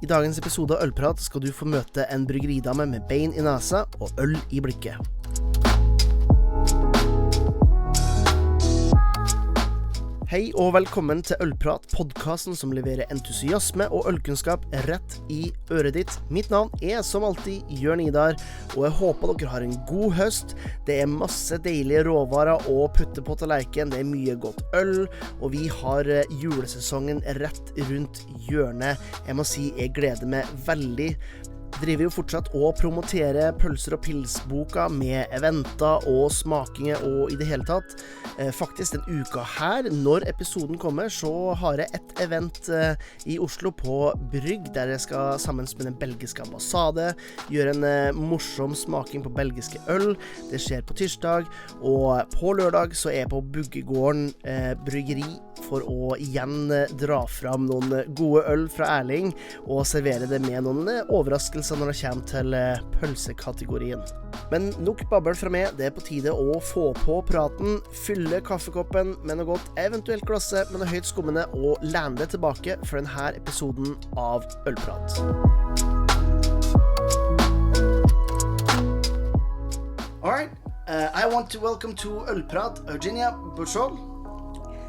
I dagens episode av Ølprat skal du få møte en bryggeridame med bein I nesa og øl I blikket. Hei og velkommen til Ølprat, podcasten som leverer entusiasme og ølkunnskap rett I øret ditt. Mitt navn som alltid Jørn Idar, og jeg håper dere har en god høst. Det masse deilige råvarer å putte på tallerken, det mye godt øl, og vi har julesesongen rett rundt hjørnet. Jeg må si, jeg gleder meg veldig. Driver jo fortsatt å promotere pølser og pilsboka med eventer og smakinger og I det hele tatt. Faktisk den uka her, når episoden kommer, så har jeg et event I Oslo på Brygg, der jeg skal sammen med den belgiske ambassade gjøre en morsom smaking på belgiske øl. Det skjer på tirsdag, og på lørdag så jeg på Buggegården bryggeri for å igjen dra fram noen gode øl fra Erling og servere det med noen overraskelser når det kommer til pølsekategorien. Men nok babbel fra meg, det på tide å få på praten, fylle kaffekoppen med noe godt, eventuelt glasset med noe høyt skummende og lande tilbake for denne episoden av Ølprat. Alright, I want to welcome to Ølprat, Eugenia Bucciol.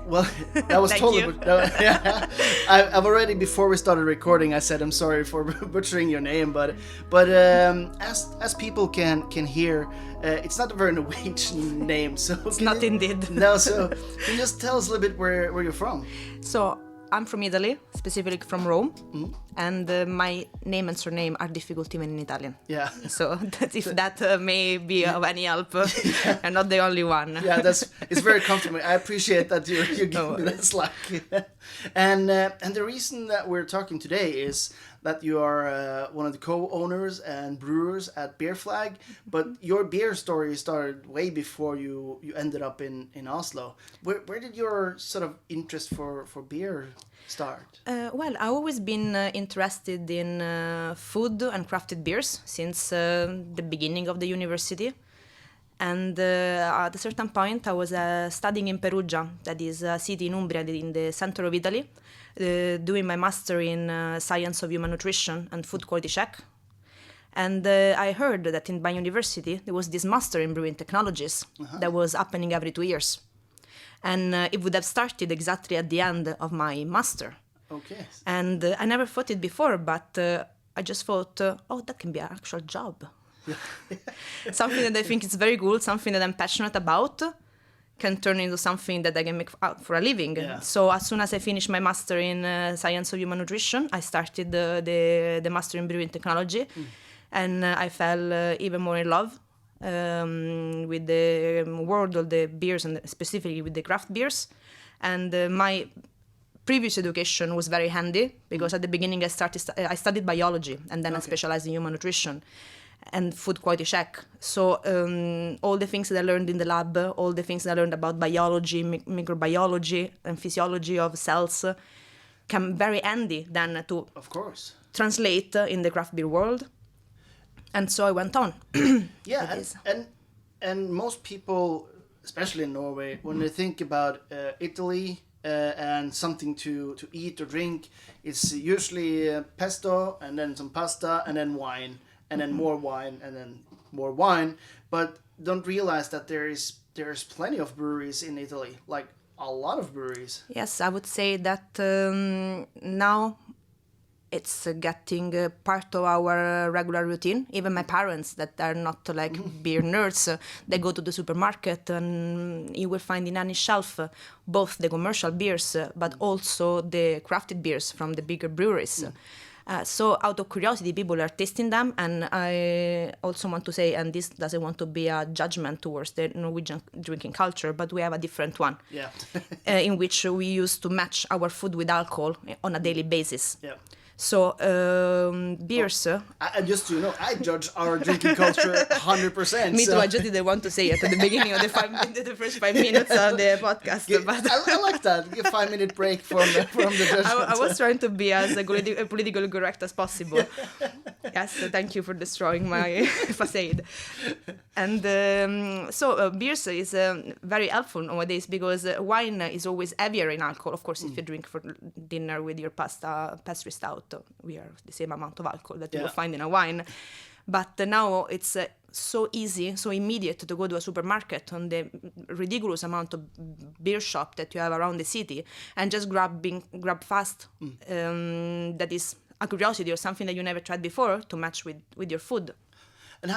Well, that was totally yeah. I've already before we started recording I said I'm sorry for butchering your name but as people can hear it's not a very Norwegian name so it's not indeed. No, so can you just tell us a little bit where you're from? So I'm from Italy, specifically from Rome, and my name and surname are difficult even in Italian. Yeah. So that may be of any help, I'm not the only one. Yeah, it's very comfortable. I appreciate that you give me that slack. And the reason that we're talking today is that you are one of the co-owners and brewers at Beer Flag, but your beer story started way before you ended up in Oslo. Where did your sort of interest for beer start? Well, I've always been interested in food and crafted beers since the beginning of the university. And at a certain point, I was studying in Perugia, that is a city in Umbria in the center of Italy, doing my master in science of human nutrition and food quality check. And I heard that in my university, there was this master in brewing technologies that was happening every 2 years. And it would have started exactly at the end of my master. Okay. And I never thought it before, but I just thought, oh, that can be an actual job. Something that I think is very cool, something that I'm passionate about, can turn into something that I can make out for a living. Yeah. So as soon as I finished my master in science of human nutrition, I started the master in brewing technology, and I fell even more in love with the world of the beers and specifically with the craft beers. And my previous education was very handy because at the beginning I studied biology and then I specialized in human nutrition and food quality check. So all the things that I learned in the lab, all the things that I learned about biology, microbiology and physiology of cells come very handy then to translate in the craft beer world. And so I went on. Yeah, and most people, especially in Norway, when they think about Italy and something to eat or drink, it's usually pesto and then some pasta and then wine. And then more wine, and then more wine, but don't realize that there's plenty of breweries in Italy, like a lot of breweries. Yes, I would say that now it's getting part of our regular routine. Even my parents that are not like beer nerds, they go to the supermarket and you will find in any shelf both the commercial beers, but also the crafted beers from the bigger breweries. So out of curiosity, people are tasting them, and I also want to say, and this doesn't want to be a judgment towards the Norwegian drinking culture, but we have a different one, in which we used to match our food with alcohol on a daily basis. Yeah. So beers. And just so you know, I judge our drinking culture 100%. Me too. I just didn't want to say it at the beginning of the first 5 minutes of the podcast. I like that. Give 5-minute break from the judgment. I was trying to be as politically correct as possible. Yes, so thank you for destroying my facade. And so beers is very helpful nowadays because wine is always heavier in alcohol. Of course, if you drink for dinner with your pastry stout. amount. We are the same amount of alcohol that you will find in a wine. But now it's so easy, so immediate to go to a supermarket on the ridiculous amount of beer shop that you have around the city and just grab fast. That is a curiosity or something that you never tried before to match with your food. And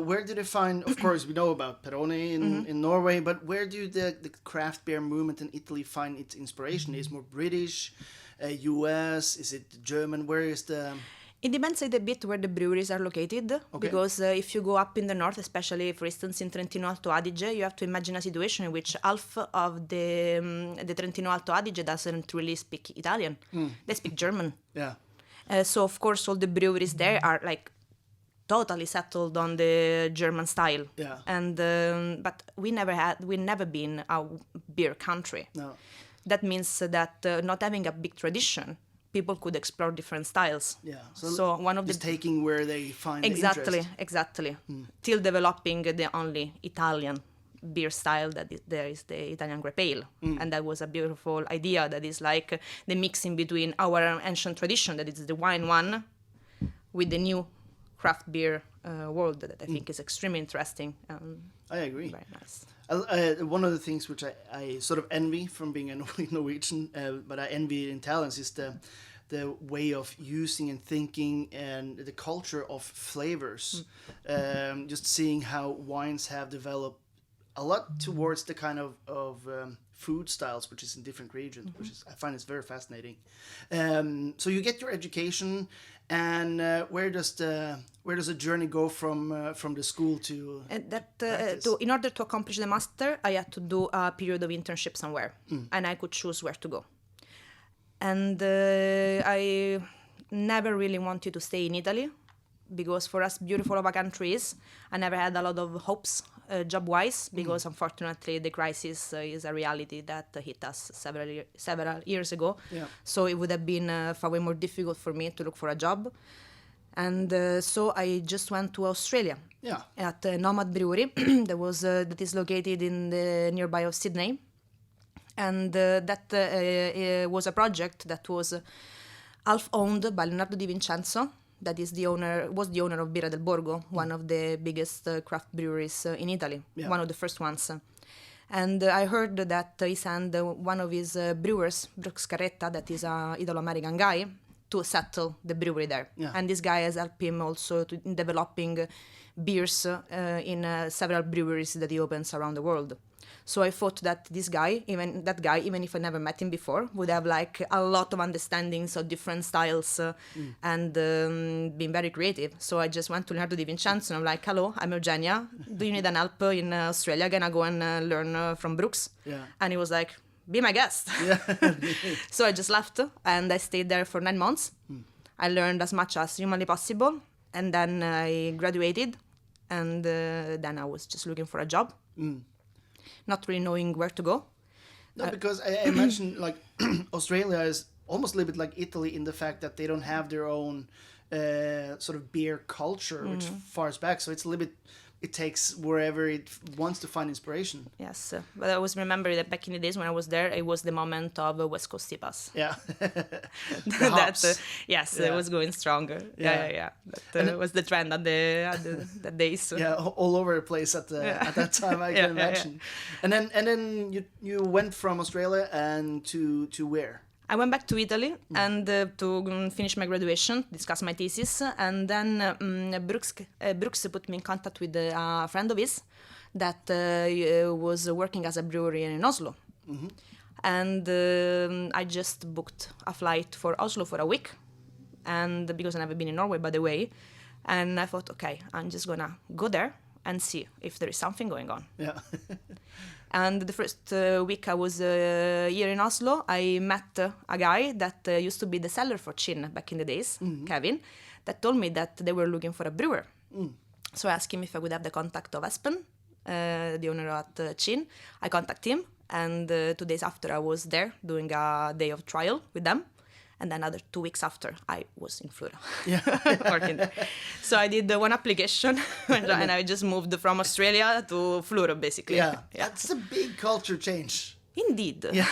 where did you find, of course, we know about Peroni in Norway, but where do the craft beer movement in Italy find its inspiration? Is it more British, US, is it German? Where is the... It depends a bit where the breweries are located, because if you go up in the north, especially, for instance, in Trentino Alto Adige, you have to imagine a situation in which half of the Trentino Alto Adige doesn't really speak Italian. They speak German. Yeah. So, of course, all the breweries there are like totally settled on the German style. Yeah. And but we never been a beer country. No. That means that not having a big tradition, people could explore different styles. Yeah. So one of just taking where they find the interest. Exactly. Till developing the only Italian beer style there is the Italian grape ale. And that was a beautiful idea that is like the mixing between our ancient tradition, that is the wine one, with the new craft beer world that I think is extremely interesting. I agree. Very nice. One of the things which I sort of envy from being a Norwegian, but I envy in talents, is the way of using and thinking and the culture of flavors. Just seeing how wines have developed a lot towards the kind of food styles which is in different regions, which is, I find it's very fascinating. So you get your education, and where does the journey go from the school to in order to accomplish the master, I had to do a period of internship somewhere, and I could choose where to go. And I never really wanted to stay in Italy, because for us, beautiful of a country is, I never had a lot of hopes job-wise, because unfortunately the crisis is a reality that hit us several years ago. Yeah. So it would have been far way more difficult for me to look for a job. And so I just went to Australia. Yeah. At Nomad Brewery that is located in the nearby of Sydney. And that was a project that was half owned by Leonardo Di Vincenzo, that is the owner of Birra del Borgo, one of the biggest craft breweries in Italy, one of the first ones. And I heard that he sent one of his brewers, Brooks Carretta, that is an Italo-American guy, to settle the brewery there. Yeah. And this guy has helped him also in developing beers in several breweries that he opens around the world. So I thought that even if I never met him before, would have like a lot of understandings of different styles and been very creative. So I just went to Leonardo Di Vincenzo and I'm like, hello, I'm Eugenia. Do you need an help in Australia? Gonna go and learn from Brooks? Yeah. And he was like, be my guest. Yeah. So I just left and I stayed there for 9 months. I learned as much as humanly possible. And then I graduated, and then I was just looking for a job. Not really knowing where to go. No, because I mentioned like Australia is almost a little bit like Italy in the fact that they don't have their own sort of beer culture, which fars back. So it's a little bit, it takes wherever it wants to find inspiration. Yes, but I always remember that back in the days when I was there, it was the moment of West Coast IPAs. Yeah. It was going stronger. Yeah. That was the trend at that days. Yeah, all over the place at that time, I can imagine. Yeah. And then you went from Australia and to where? I went back to Italy and to finish my graduation, discuss my thesis, and then Brooks put me in contact with a friend of his that was working as a brewery in Oslo. And I just booked a flight for Oslo for a week, and because I've never been in Norway, by the way, and I thought, okay, I'm just gonna go there and see if there is something going on. Yeah. And the first week I was here in Oslo, I met a guy that used to be the seller for Kinn back in the days, Kevin, that told me that they were looking for a brewer. So I asked him if I would have the contact of Espen, the owner at Kinn. I contacted him, and 2 days after I was there doing a day of trial with them. And then another 2 weeks after, I was in Florø, working there. So I did one application, and I just moved from Australia to Florø, basically. Yeah, that's a big culture change. Indeed. Yeah,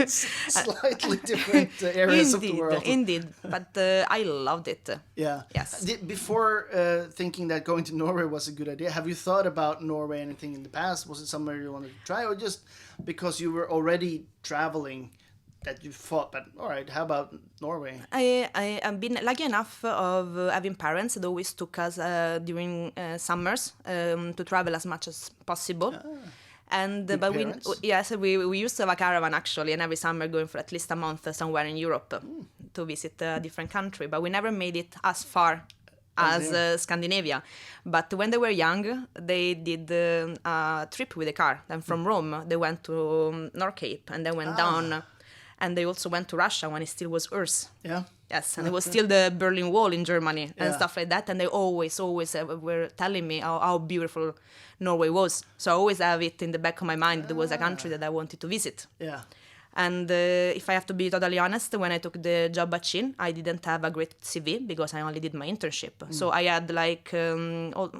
slightly different areas of the world. Indeed, but I loved it. Yeah. Yes. Before thinking that going to Norway was a good idea, have you thought about Norway anything in the past? Was it somewhere you wanted to try, or just because you were already traveling that you thought, but all right, how about Norway? I've been lucky enough of having parents that always took us during summers to travel as much as possible. And Good but parents. we used to have a caravan actually, and every summer going for at least a month somewhere in Europe to visit a different country. But we never made it as far as Scandinavia. But when they were young, they did a trip with a car. Then from Rome, they went to North Cape and then went down. And they also went to Russia when it still was URSS. Yeah. Yes, and it was still the Berlin Wall in Germany and Yeah. stuff like that. And they always were telling me how beautiful Norway was. So I always have it in the back of my mind. There was a country that I wanted to visit. Yeah. And if I have to be totally honest, when I took the job at Kinn, I didn't have a great CV because I only did my internship. So I had like, all,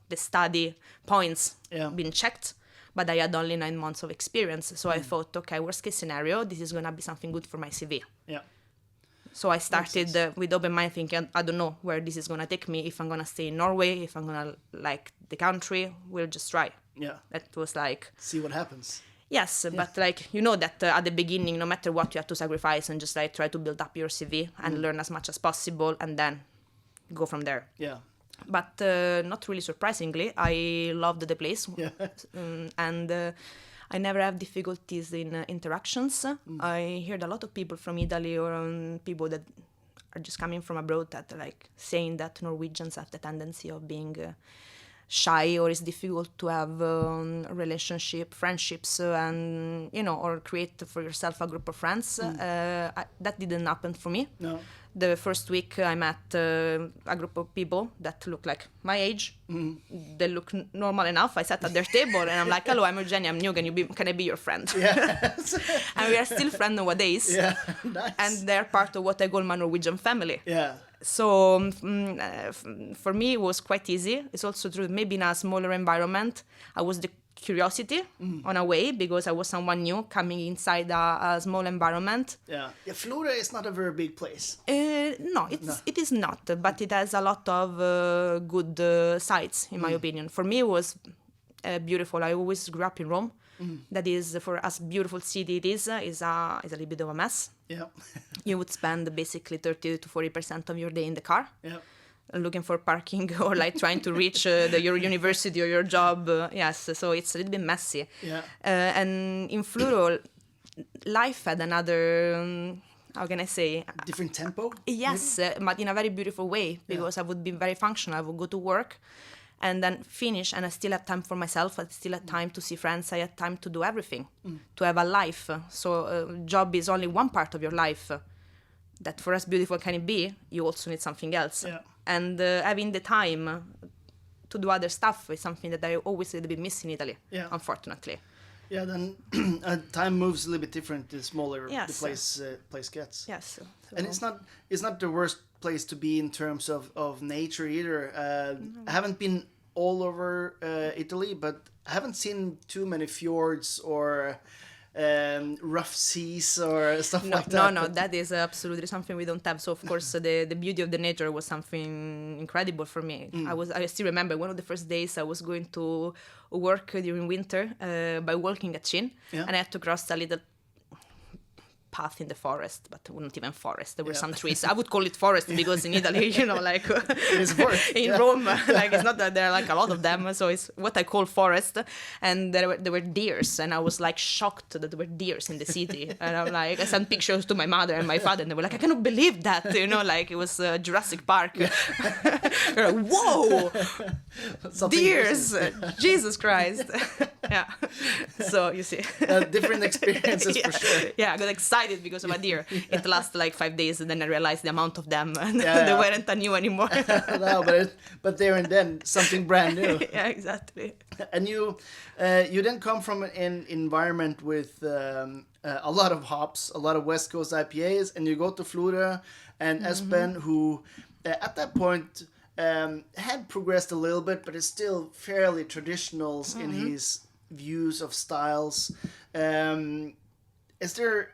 the study points being checked. But I had only 9 months of experience. So I thought, okay, worst case scenario, this is going to be something good for my CV. Yeah. So I started with open mind thinking, I don't know where this is going to take me, if I'm going to stay in Norway, if I'm going to like the country, we'll just try. Yeah. That was like... See what happens. Yes, but like, that at the beginning, no matter what, you have to sacrifice and just like try to build up your CV and learn as much as possible and then go from there. Yeah. But not really surprisingly, I loved the place. Yeah. And I never have difficulties in interactions. I heard a lot of people from Italy or people that are just coming from abroad that like saying that Norwegians have the tendency of being shy, or it's difficult to have friendships, and or create for yourself a group of friends. That didn't happen for me. No. The first week I met a group of people that look like my age. They look normal enough. I sat at their table and I'm like, hello, I'm Eugenia, I'm new, can I be your friend? Yeah. And we are still friends nowadays. Yeah. Nice. And they're part of what I call my Norwegian family. Yeah. So for me, it was quite easy. It's also true, maybe in a smaller environment, I was the curiosity on a way, because I was someone new coming inside a small environment. Yeah. Yeah. Florø is not a very big place. No, it is not, but it has a lot of good sides, in my opinion. For me, it was beautiful. I always grew up in Rome. That is, for as beautiful city it is a little bit of a mess. Yeah. You would spend basically 30 to 40% of your day in the car. Yeah. Looking for parking or like trying to reach your university or your job. Yes, so it's a little bit messy. Yeah. And in Florø, life had another, how can I say? Different tempo? Yes, but in a very beautiful way, because I would be very functional. I would go to work and then finish, and I still have time for myself. I still have time to see friends. I had time to do everything, to have a life. So job is only one part of your life. That for as beautiful can it be, you also need something else. Yeah. And having the time to do other stuff is something that I always a little bit miss in Italy, unfortunately. Yeah, then time moves a little bit different the smaller Yes. the place gets. Yes. So And it's not the worst place to be in terms of nature either. I haven't been all over Italy, but I haven't seen too many fjords or rough seas or stuff like that. No, that is absolutely something we don't have. So of course the beauty of the nature was something incredible for me. I still remember one of the first days I was going to work during winter by walking at Kinn, and I had to cross a little path in the forest, but not even forest. There were some trees. I would call it forest because in Italy, like in Rome, like it's not that there are like a lot of them. So it's what I call forest. And there were deers, and I was like shocked that there were deers in the city. And I'm like, I sent pictures to my mother and my father, and they were like, I cannot believe that, like it was Jurassic Park. They're like, whoa, deers, Jesus Christ. Yeah. So you see, different experiences for sure. Yeah, I got excited because of a deer. It lasted like 5 days, and then I realized the amount of them, and they weren't new anymore. No, but there and then something brand new. Yeah, exactly. And you then come from an environment with a lot of hops, a lot of West Coast IPAs, and you go to Florø and Espen, who at that point had progressed a little bit, but is still fairly traditional in his views of styles. Is there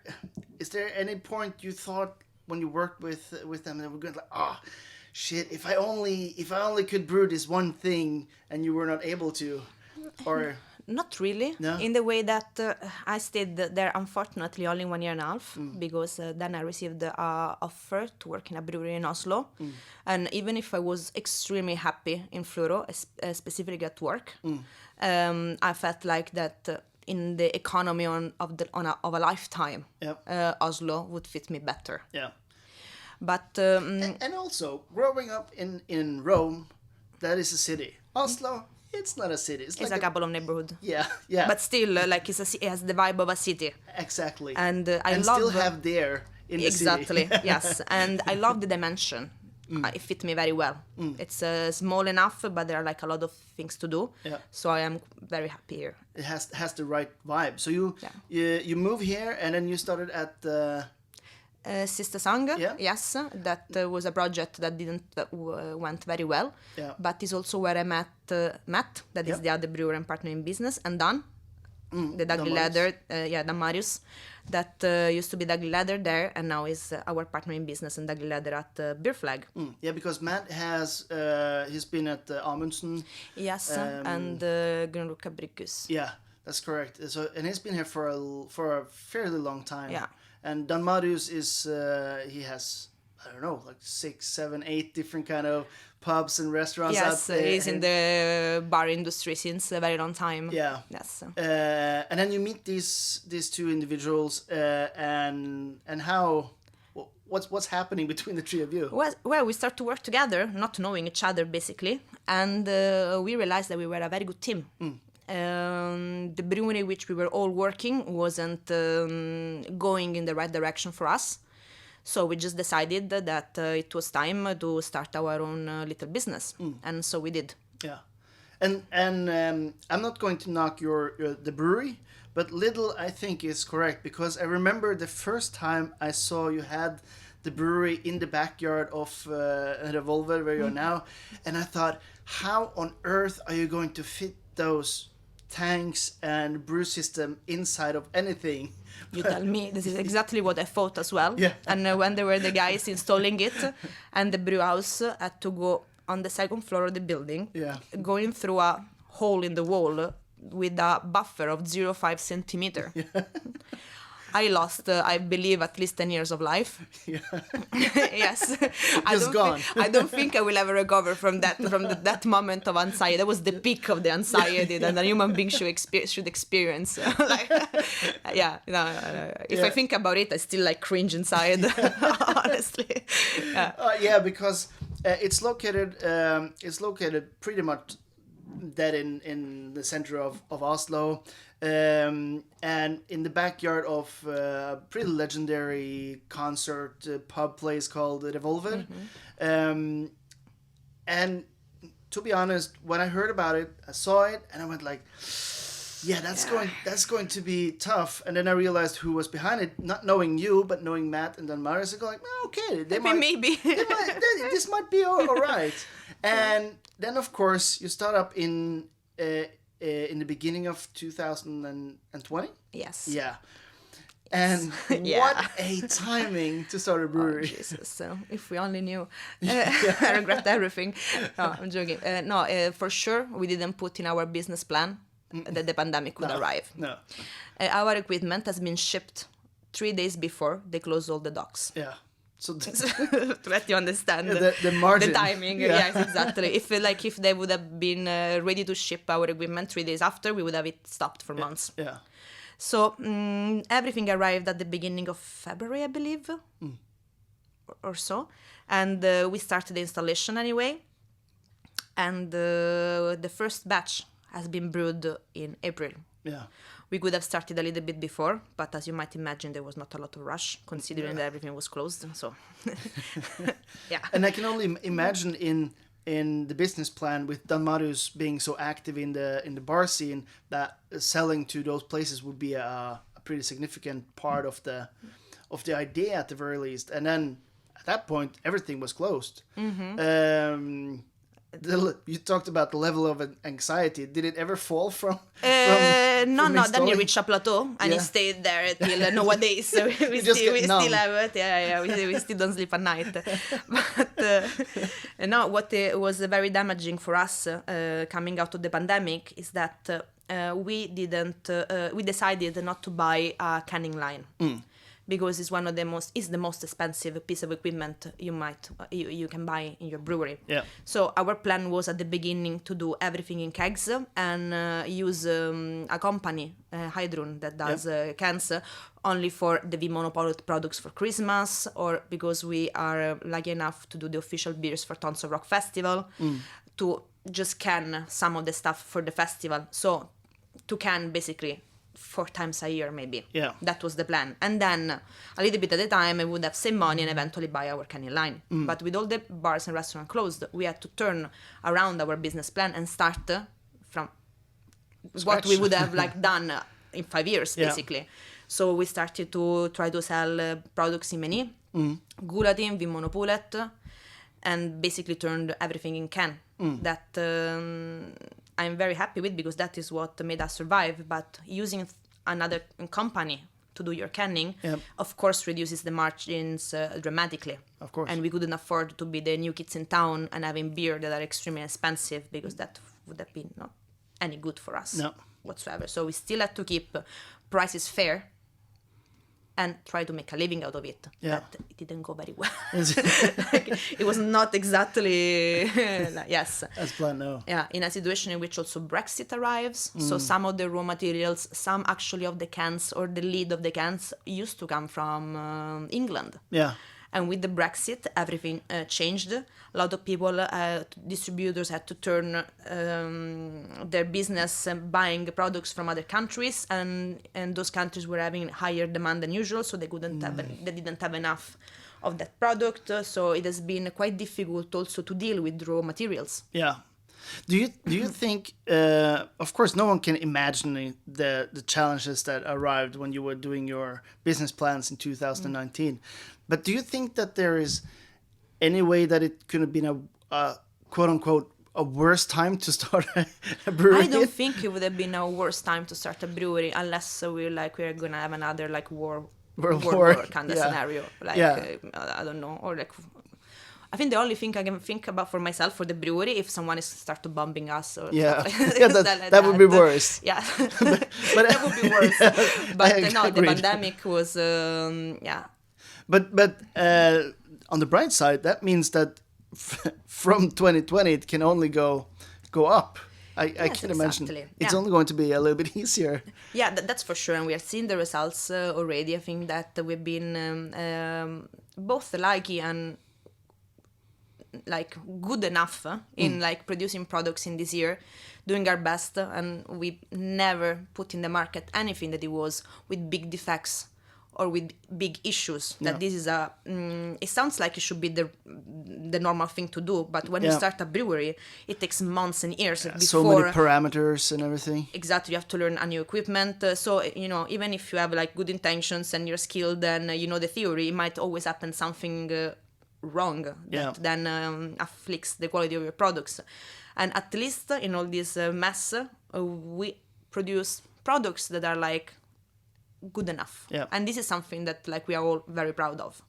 any point you thought when you worked with them and were going like, shit, if I only could brew this one thing and you were not able to, or not really, no? In the way that I stayed there unfortunately only 1.5 years, because then I received the offer to work in a brewery in Oslo, and even if I was extremely happy in Florø, specifically at work, I felt like that in the economy of a lifetime, Oslo would fit me better. Yeah. But and also growing up in Rome, that is a city. Oslo, it's not a city. It's like a couple of neighborhood. Yeah. But still, like it has the vibe of a city. Exactly. And I love still have there in the city. Exactly. Yes, and I love the dimension. It fit me very well. It's small enough, but there are like a lot of things to do. Yeah. So I am very happy here. It has the right vibe. So you move here, and then you started at the Sister Sang, yeah. Yes, that was a project that didn't went very well, but is also where I met Matt, that is the other brewer and partner in business, and Dan, the Daglig Leder, Dan Marius, that used to be Daglig Leder there, and now is our partner in business and Daglig Leder at Beer Flag. Yeah, because Matt has he's been at Amundsen. Yes, and Grønluca Brygghus. Yeah, that's correct. So and he's been here for a fairly long time. Yeah. And Dan Marius is he has, I don't know, like 6, 7, 8 different kind of pubs and restaurants out there. Yes, he's in the bar industry since a very long time. Yeah. Yes. And then you meet these two individuals, and how what's happening between the three of you? Well, we start to work together, not knowing each other basically, and we realized that we were a very good team. The brewery which we were all working wasn't going in the right direction for us, so we just decided that it was time to start our own little business, and so we did. Yeah, and I'm not going to knock the brewery, but little I think is correct, because I remember the first time I saw you had the brewery in the backyard of Revolver where you're now, and I thought, how on earth are you going to fit those tanks and brew system inside of anything? You tell me. This is exactly what I thought as well. Yeah. And when there were the guys installing it, and the brew house had to go on the second floor of the building, going through a hole in the wall with a buffer of 0.5 centimeter. I lost, I believe, at least 10 years of life. Yes. I don't think I will ever recover from that moment of anxiety. That was the peak of the anxiety that a human being should experience. If I think about it, I still like cringe inside, honestly. Because it's located pretty much dead in the center of Oslo. And in the backyard of a pretty legendary concert pub place called Revolver. And to be honest, when I heard about it, I saw it and I went like, that's going to be tough. And then I realized who was behind it, not knowing you, but knowing Matt and then Marius. I go like, okay, maybe. This might be all right. And then of course you start up in the beginning of 2020? Yes. Yeah. And what a timing to start a brewery. Oh, Jesus. So if we only knew. I regret everything. No, I'm joking. For sure, we didn't put in our business plan that the pandemic would arrive. No. Our equipment has been shipped 3 days before they closed all the docks. Yeah. So to let you understand the margin. The timing. Yes, exactly. If they would have been ready to ship our equipment 3 days after, we would have it stopped for months. Yeah. So everything arrived at the beginning of February, I believe, or so, and we started the installation anyway. And the first batch has been brewed in April. Yeah. We could have started a little bit before, but as you might imagine, there was not a lot of rush, considering that everything was closed. So, And I can only imagine in the business plan with Dan Marius being so active in the bar scene, that selling to those places would be a pretty significant part of the idea at the very least. And then at that point, everything was closed. You talked about the level of anxiety. Did it ever fall from No, from then installing? it reached a plateau and it stayed there till nowadays. So we just get numb. still have it. Yeah. We still don't sleep at night. But no, what was very damaging for us coming out of the pandemic is that we decided not to buy a canning line. Because it's the most expensive piece of equipment you can buy in your brewery. Yeah. So our plan was at the beginning to do everything in kegs and use a company, Hydrun, that does cans only for the Monopoly products for Christmas, or because we are lucky enough to do the official beers for Tons of Rock Festival, to just can some of the stuff for the festival. So to can basically 4 times a year, maybe. Yeah. That was the plan. And then a little bit at a time, I would have saved money and eventually buy our canning line. But with all the bars and restaurants closed, we had to turn around our business plan and start from Scratch. what we would have done in 5 years, Yeah. basically. So we started to try to sell products in Meni, Gulatin, Vimonopulet, and basically turned everything in can. That I'm very happy with, because that is what made us survive. But using another company to do your canning, of course, reduces the margins dramatically. Of course. And we couldn't afford to be the new kids in town and having beer that are extremely expensive, because that would have been not any good for us whatsoever. So we still had to keep prices fair and try to make a living out of it. Yeah. But it didn't go very well. It was not exactly, yes. As planned, no. Yeah, in a situation in which also Brexit arrives. So some of the raw materials, some actually of the cans or the lid of the cans used to come from England. Yeah. And with the Brexit, everything changed. A lot of people, distributors had to turn their business buying products from other countries, and those countries were having higher demand than usual, so they didn't have enough of that product. So it has been quite difficult also to deal with raw materials. Yeah. Do you think? Of course, no one can imagine the challenges that arrived when you were doing your business plans in 2019. But do you think that there is any way that it could have been a quote unquote a worse time to start a brewery? I don't think it would have been a worse time to start a brewery unless we're gonna have another World War kind of scenario. I don't know, or I think the only thing I can think about for myself, for the brewery, if someone is start to bombing us or that would be worse. Yeah, but that would be worse. But no, the pandemic was But on the bright side, that means that from 2020 it can only go up. I can imagine it's only going to be a little bit easier. Yeah, that's for sure, and we are seeing the results already. I think that we've been both lucky and good enough in producing products in this year, doing our best, and we never put in the market anything that it was with big defects or with big issues. That this is it sounds like it should be the normal thing to do, but when you start a brewery, it takes months and years before. So many parameters and everything. Exactly, you have to learn a new equipment. So even if you have good intentions and you're skilled and you know the theory, it might always happen something wrong that then afflicts the quality of your products. And at least in all this mess, we produce products that are good enough. And this is something that we are all very proud of.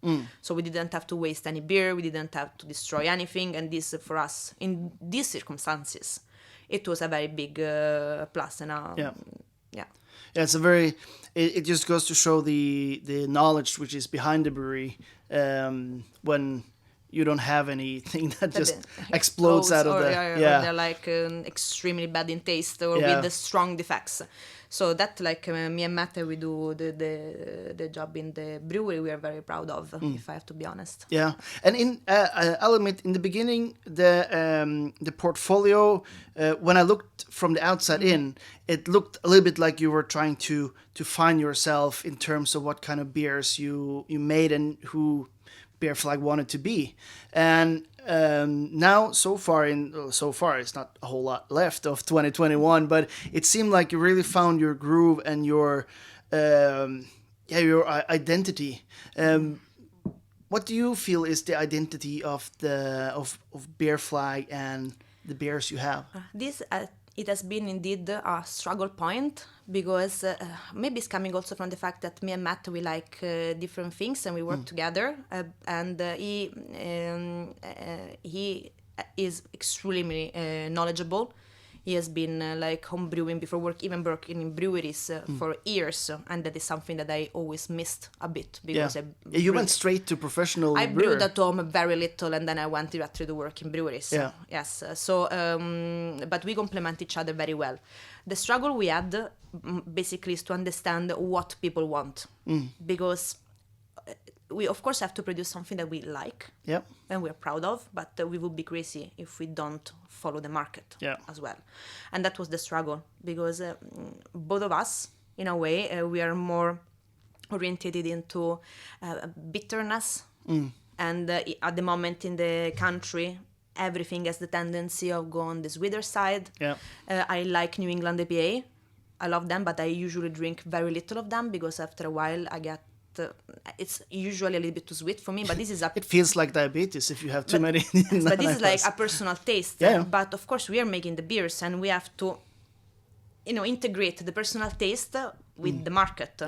So we didn't have to waste any beer, we didn't have to destroy anything, and this for us in these circumstances it was a very big plus. And it's a very it just goes to show the knowledge which is behind the brewery when you don't have anything that just explodes out of or they're extremely bad in taste or with the strong defects. So that me and Matt, we do the job in the brewery we are very proud of, if I have to be honest. Yeah, and I'll admit, in the beginning, the portfolio, when I looked from the outside in, it looked a little bit like you were trying to find yourself in terms of what kind of beers you made and who Beer Flag wanted to be. And now so far it's not a whole lot left of 2021, but it seemed like you really found your groove and your identity. What do you feel is the identity of Beer Flag, and the beers you have? This it has been indeed a struggle point because maybe it's coming also from the fact that me and Matt, we like different things and we work together, and he is extremely knowledgeable. He has been like home brewing before even working in breweries for years, and that is something that I always missed a bit because you went straight to professional. I brewer. brewed at home very little, and then I went directly to work in breweries. Yeah. Yes. So, but we complement each other very well. The struggle we had basically is to understand what people want, because we of course have to produce something that we like and we're proud of, but we would be crazy if we don't follow the market as well. And that was the struggle, because both of us, in a way, we are more oriented into bitterness, and at the moment in the country, everything has the tendency of going on the sweeter side. I like New England IPA. I love them, but I usually drink very little of them because after a while I get it's usually a little bit too sweet for me, but this is it feels like diabetes if you have too many. But this is like a personal taste. But of course we are making the beers and we have to, integrate the personal taste with the market.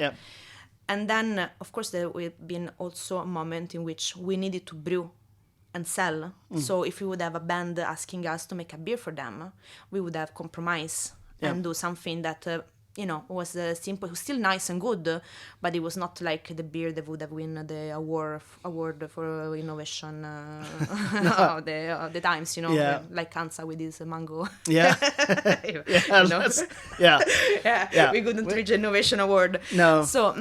And then of course there will be also a moment in which we needed to brew and sell. So if we would have a band asking us to make a beer for them, we would have compromise and do something that was simple. It was still nice and good, but it was not like the beer that would have won the award for innovation the times, like Kansa with his mango. We couldn't reach an innovation award. No. So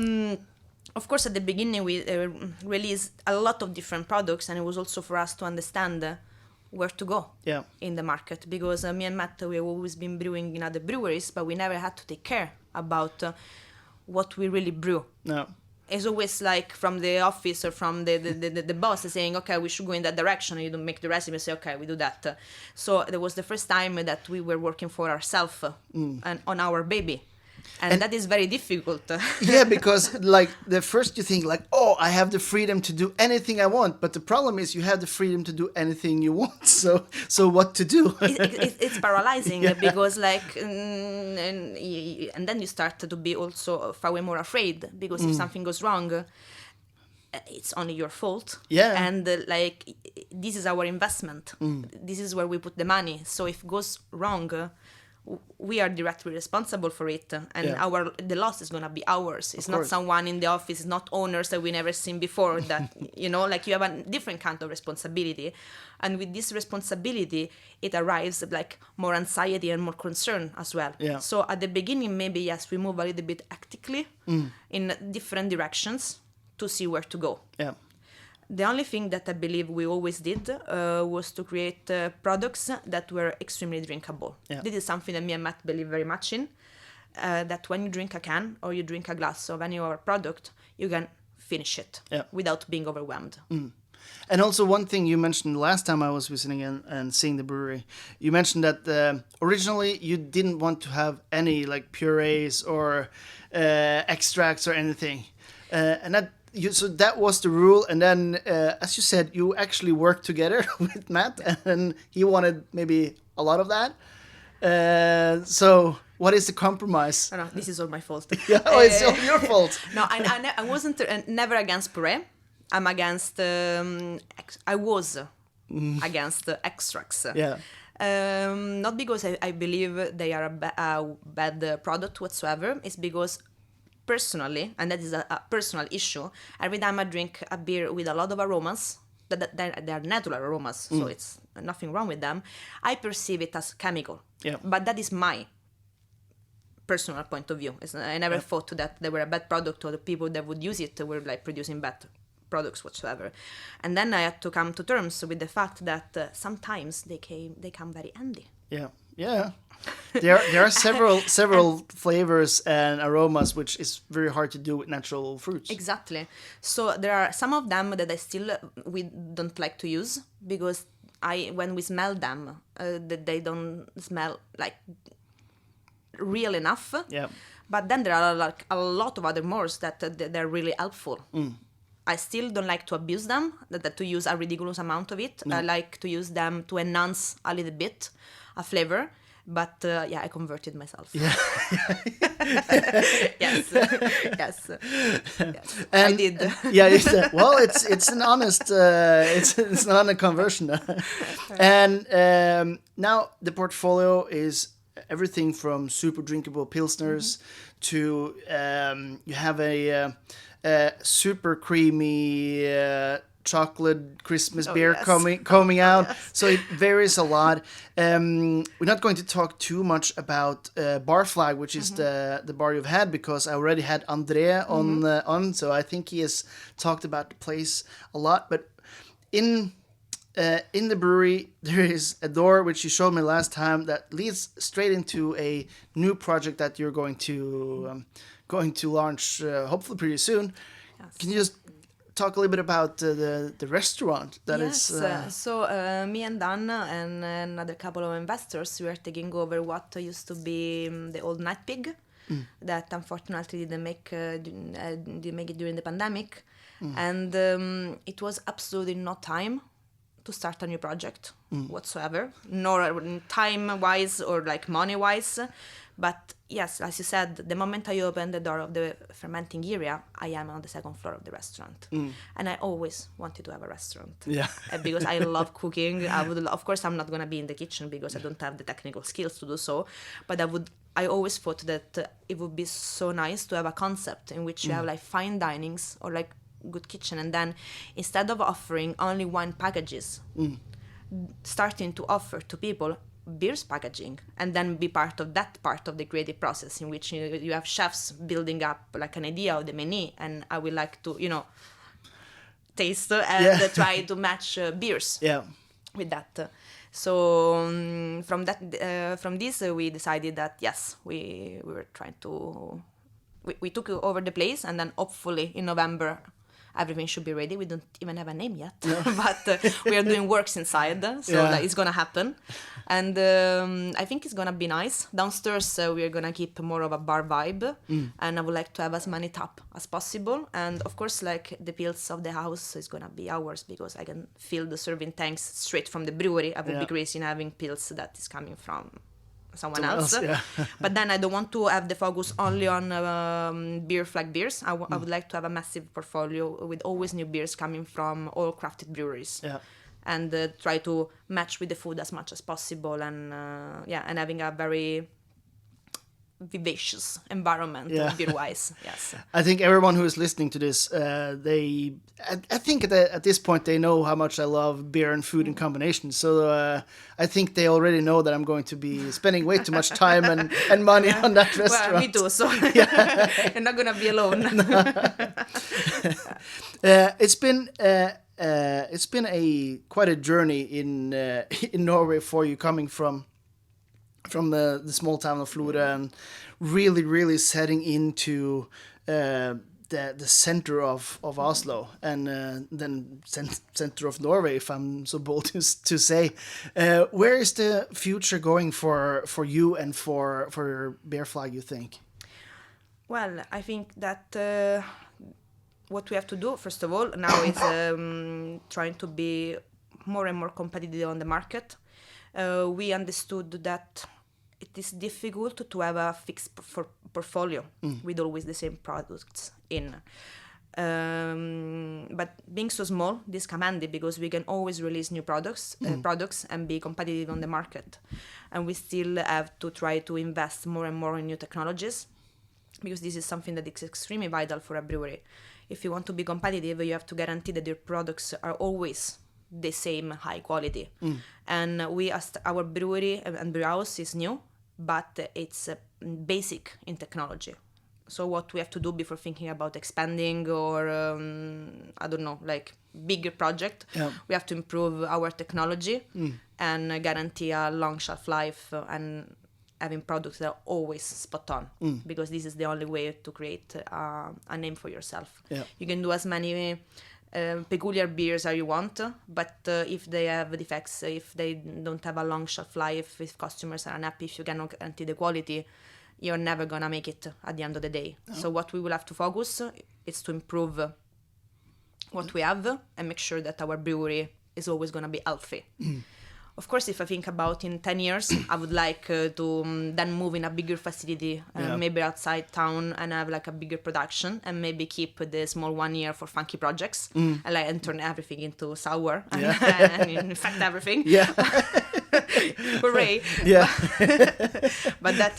of course at the beginning we released a lot of different products, and it was also for us to understand where to go in the market, because me and Matt, we have always been brewing in other breweries, but we never had to take care about what we really brew. No. It's always like from the office or from the boss saying, okay, we should go in that direction, and you don't make the recipe and say, okay, we do that. So there was the first time that we were working for ourselves and on our baby. And that is very difficult. Because like the first you think like, oh, I have the freedom to do anything I want, but the problem is you have the freedom to do anything you want. So what to do? It's paralyzing because like, and then you start to be also far way more afraid, because if something goes wrong, it's only your fault. And like this is our investment. This is where we put the money. So if it goes wrong, we are directly responsible for it, and the loss is gonna be ours. It's not someone in the office, it's not owners that we never seen before. That like you have a different kind of responsibility, and with this responsibility, it arrives like more anxiety and more concern as well. So at the beginning, maybe yes, we move a little bit hectically in different directions to see where to go. The only thing that I believe we always did was to create products that were extremely drinkable. This is something that me and Matt believe very much in, that when you drink a can or you drink a glass of any of our product, you can finish it without being overwhelmed. And also one thing you mentioned last time I was visiting and seeing the brewery, you mentioned that originally you didn't want to have any like purees or extracts or anything. And that so that was the rule, and then, as you said, you actually worked together with Matt, and he wanted maybe a lot of that. So what is the compromise? Oh, no, this is all my fault. It's all your fault. No, I wasn't never against puree. I'm against. I was against extracts. Not because I believe they are a bad product whatsoever. It's because personally, and that is a personal issue, every time I drink a beer with a lot of aromas, they are natural aromas, so it's nothing wrong with them, I perceive it as chemical. But that is my personal point of view. I never thought that they were a bad product, or the people that would use it were like producing bad products whatsoever. And then I had to come to terms with the fact that sometimes they come very handy. There are several flavors and aromas which is very hard to do with natural fruits. Exactly. So there are some of them that we don't like to use, because when we smell them, they don't smell like real enough. But then there are like a lot of other mores that they're really helpful. I still don't like to abuse them, that to use a ridiculous amount of it. No. I like to use them to enhance a little bit a flavor. But I converted myself. Yeah. Yes, yes, I did. Well, it's an honest it's not a conversion. And now the portfolio is everything from super drinkable pilsners to you have a super creamy chocolate Christmas beer coming out. Yes. So it varies a lot. We're not going to talk too much about Bar Flag, which is the bar you've had, because I already had André on, so I think he has talked about the place a lot. But in the brewery, there is a door which you showed me last time that leads straight into a new project that you're going to launch hopefully pretty soon. Yes. Can you just talk a little bit about the restaurant that is? So me and Dan and another couple of investors, we are taking over what used to be the old Night Pig that unfortunately didn't make it during the pandemic, and it was absolutely no time to start a new project whatsoever, nor time-wise or like money-wise. But yes, as you said, the moment I opened the door of the fermenting area, I am on the second floor of the restaurant. And I always wanted to have a restaurant. Yeah. Because I love cooking. Of course, I'm not going to be in the kitchen because I don't have the technical skills to do so. But I always thought that it would be so nice to have a concept in which you have like fine dinings or like good kitchen. And then instead of offering only wine packages, starting to offer to people beers packaging, and then be part of the creative process in which you have chefs building up like an idea of the menu, and I would like to taste and try to match beers with that. So from this we decided that yes, we were trying to we took over the place, and then hopefully in November everything should be ready. We don't even have a name yet, but we are doing works inside, so it's gonna happen. And I think it's gonna be nice. Downstairs we are gonna keep more of a bar vibe, and I would like to have as many tap as possible. And of course, like the pills of the house is gonna be ours, because I can fill the serving tanks straight from the brewery. I would be crazy in having pills that is coming from someone else. But then I don't want to have the focus only on beer flag beers. I would like to have a massive portfolio with always new beers coming from all crafted breweries, and try to match with the food as much as possible, and and having a very vivacious environment beer wise. Yes, I think everyone who is listening to this, I think at this point they know how much I love beer and food in combination. So I think they already know that I'm going to be spending way too much time and money on that restaurant. Well, me too. So you're not gonna be alone. It's been quite a journey in Norway for you, coming from the small town of Florø and really setting into the center of Oslo, and then center of Norway, if I'm so bold to say. Where is the future going for you and for Bear Flag, you think? Well, I think that what we have to do, first of all, now is trying to be more and more competitive on the market. We understood that it is difficult to have a fixed portfolio with always the same products in. But being so small, this can handy, because we can always release new products and be competitive on the market. And we still have to try to invest more and more in new technologies, because this is something that is extremely vital for a brewery. If you want to be competitive, you have to guarantee that your products are always the same high quality. And our brewery and brew house is new, but it's basic in technology. So what we have to do before thinking about expanding or I don't know, like bigger project, we have to improve our technology and guarantee a long shelf life and having products that are always spot on, because this is the only way to create a name for yourself. You can do as many peculiar beers as you want, but if they have defects, if they don't have a long shelf life, if customers are unhappy, if you cannot guarantee the quality, you're never gonna make it at the end of the day. So what we will have to focus is to improve what we have and make sure that our brewery is always going to be healthy. Of course, if I think about in 10 years, I would like to then move in a bigger facility, maybe outside town, and have like a bigger production, and maybe keep the small 1 year for funky projects, and turn everything into sour, and in fact everything. Yeah. Hooray. Yeah. But that,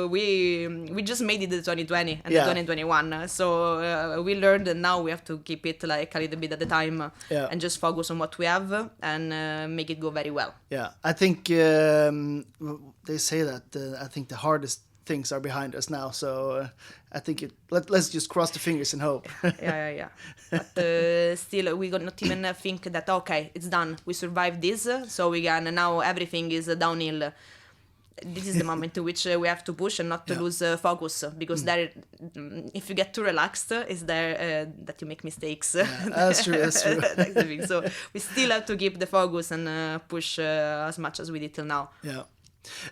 we just made it the 2020 and the 2021. So we learned that now we have to keep it like a little bit at a time and just focus on what we have and make it go very well. Yeah, I think they say that I think the hardest things are behind us now. So I think let's just cross the fingers and hope. Yeah. But still, we not even think that, okay, it's done. We survived this, so we can, now everything is downhill. This is the moment in which we have to push and not to lose focus, because there, if you get too relaxed, is there that you make mistakes. That's true. That's the thing. So we still have to keep the focus and push as much as we did till now. Yeah.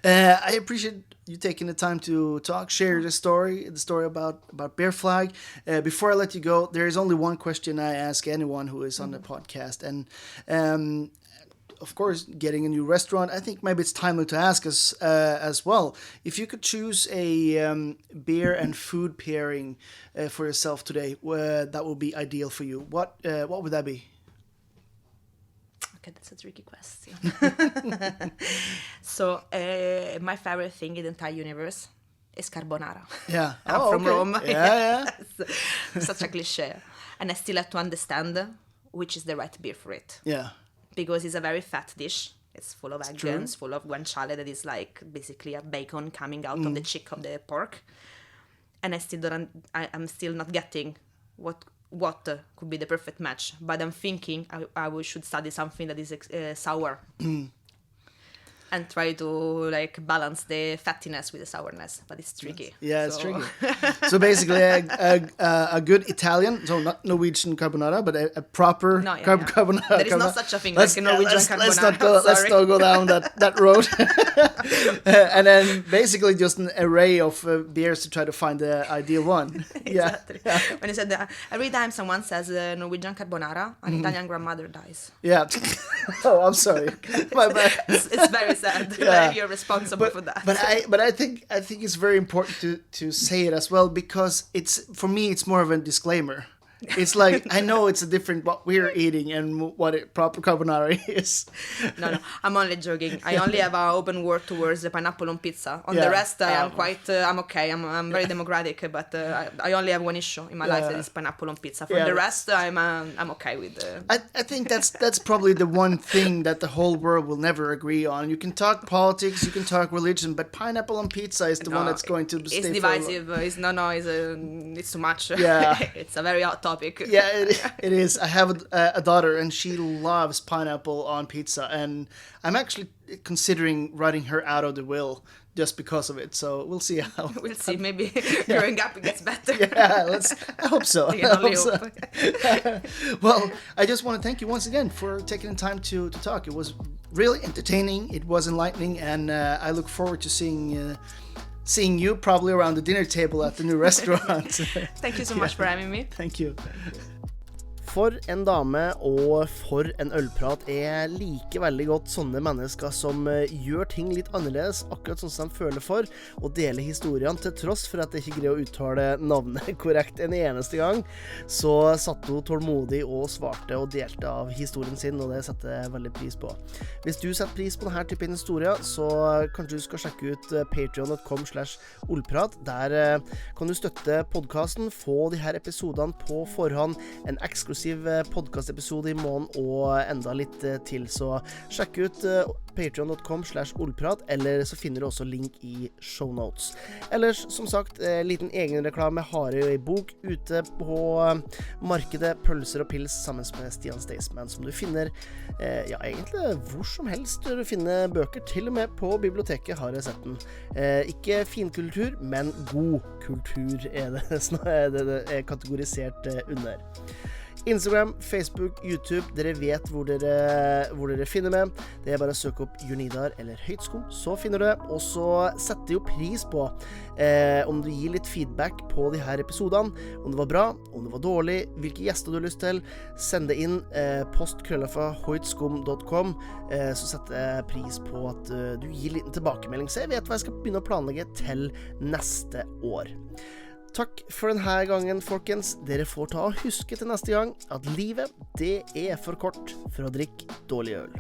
I appreciate you taking the time to share the story about Bear Flag. Before I let you go, there is only one question I ask anyone who is on the podcast, and of course, getting a new restaurant, I think maybe it's timely to ask us as well. If you could choose a beer and food pairing for yourself today, that would be ideal for you. What would that be? Okay, that's a tricky question. So, my favorite thing in the entire universe is carbonara. Yeah. I'm from Roma. Yeah. Such a cliche. And I still have to understand which is the right beer for it. Yeah. Because it's a very fat dish. It's full of eggs, full of guanciale, that is like basically a bacon coming out of the cheek of the pork. And I'm still not getting what could be the perfect match. But I'm thinking I should study something that is sour. And try to like balance the fattiness with the sourness, but it's tricky. Yeah, it's tricky. So basically, a good Italian, so not Norwegian carbonara, but a proper carbonara. There is not such a thing like a Norwegian carbonara. Let's not go down that road. And then basically just an array of beers to try to find the ideal one. Exactly. Yeah. When you said that, every time someone says Norwegian carbonara, an Italian grandmother dies. Yeah. Oh, I'm sorry. My bad. It's very sad. Like you're responsible for that. But I think it's very important to say it as well, because for me it's more of a disclaimer. It's like, I know it's a different what we're eating and what a proper carbonara is. No, I'm only joking. I only have an open word towards the pineapple on pizza. On the rest, I am quite, I'm okay. I'm very democratic, but I only have one issue in my life, that is pineapple on pizza. For the rest, I'm okay with. I think that's probably the one thing that the whole world will never agree on. You can talk politics, you can talk religion, but pineapple on pizza is the one that's going to stay. It's divisive. It's too much. Yeah. It's a very hot topic. Yeah, it is. I have a daughter, and she loves pineapple on pizza, and I'm actually considering writing her out of the will just because of it. So we'll see how. We'll see. Maybe growing up it gets better. Yeah, I hope so. Hope. Well, I just want to thank you once again for taking the time to talk. It was really entertaining. It was enlightening, and I look forward to seeing you probably around the dinner table at the new restaurant. Thank you so much for having me. Thank you. For en dame og for en ølprat er like veldig godt sånne mennesker som gjør ting litt annerledes, akkurat sånn som de føler for, og deler historiene til tross for at jeg ikke greier å uttale navnet korrekt en eneste gang. Så satt hun tålmodig og svarte og delte av historien sin, og det setter jeg veldig pris på. Hvis du setter pris på denne typen historier, så kanskje du skal sjekke ut patreon.com/Ølprat. Der kan du støtte podcasten, få de her episodene på forhånd, en eksklusiv podcast-episode i måneden og enda litt til, så sjekk ut patreon.com/Ølprat, eller så finner du også link i show notes. Ellers, som sagt, liten egen reklame har jeg jo i bok ute på markedet Pølser og pils sammen med Stian Staysman, som du finner egentlig hvor som helst. Du finner bøker, til og med på biblioteket har jeg sett den. Ikke finkultur, men god kultur er det kategorisert under. Instagram, Facebook, YouTube, dere vet hvor dere finner meg. Det bare å søke opp Jonidar eller Høytskom, så finner du det. Og så setter jeg jo pris på om du gir litt feedback på de her episodene, om det var bra, om det var dårlig, hvilke gjester du har lyst til. Send det inn post@høytskom.com, så setter jeg pris på at du gir litt tilbakemelding, så jeg vet hva jeg skal begynne å planlegge til neste år. Takk for denne gangen, folkens. Dere får ta og huske til neste gang at livet, det for kort for å drikke dårlig øl.